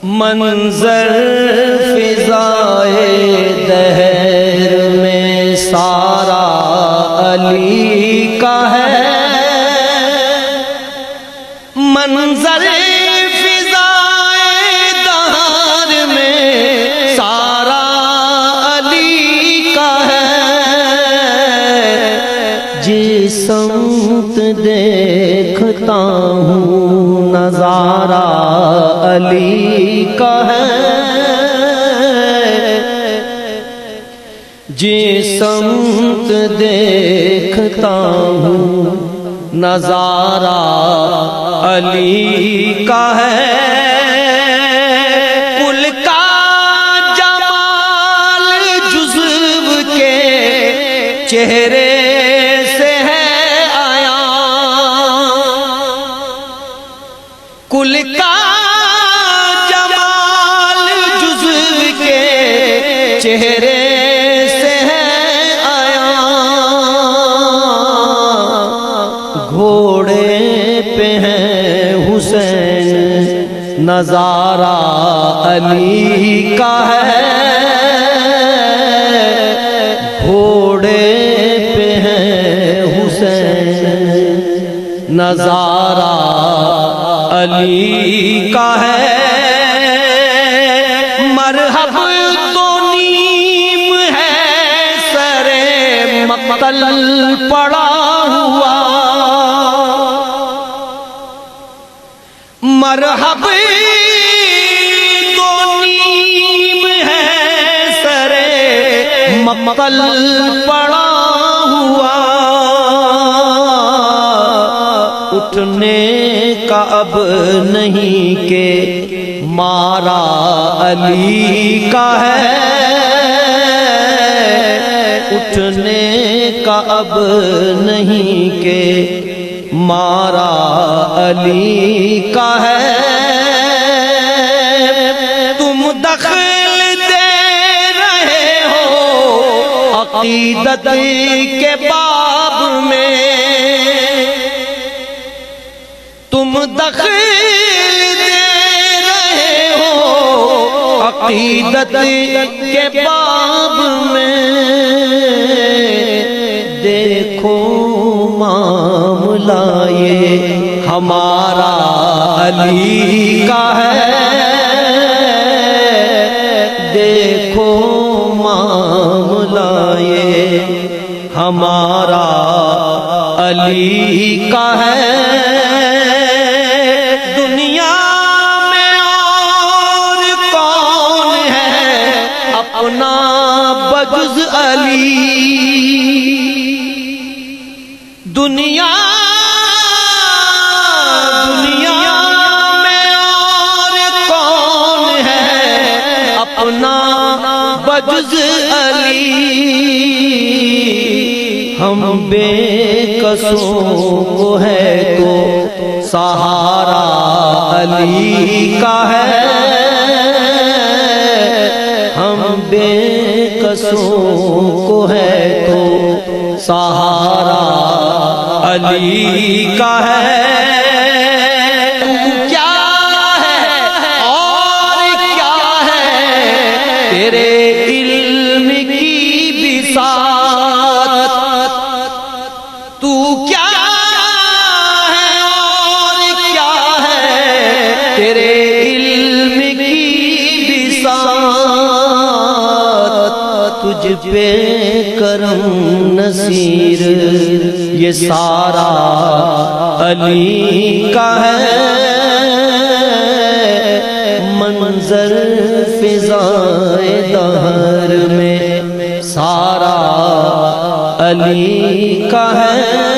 منظر فضائے دہر میں سارا علی کا ہے، منظر فضائے دہر میں سارا علی کا ہے، جس سمت دیکھتا ہوں نظارہ علی کا ہے، جس سمت دیکھتا ہوں نظارہ علی کا ہے، کل کا جمال جزو کے چہرے سے ہے آیا، کل کا چہرے سے ہے آیا، گھوڑے پہ ہے حسین نظارہ علی کا ہے، گھوڑے پہ ہے حسین نظارہ علی کا ہے، مرحب مقتل پڑا ہوا، مرحب تو نیم ہے سرے مقتل پڑا ہوا، اٹھنے کا اب نہیں کہ مارا علی کا ہے، اٹھنے کا اب نہیں کہ مارا علی کا ہے، تم دخل دے رہے ہو عقیدت کے باب میں، تم دخل دے رہے ہو عقیدت کے باب میں، دیکھو معاملہ یہ ہمارا علی کا ہے، دیکھو معاملہ یہ ہمارا علی کا ہے، دنیا میں اور کون ہے اپنا بجز علی، دنیا میں اور کون ہے اپنا بجز علی، ہم بے کسوں کو ہے تو سہارا علی کا ہے، ہم بے کسوں کو ہے تو سہارا علی کا ہے، تو کیا ہے اور کیا ہے تیرے علم کی بساط، تو کیا ہے اور کیا ہے تیرے علم کی بساط، تجھ پہ کرم نصیر یہ سارا علی کا ہے، منظر فضائے دہر میں سارا علی کا ہے۔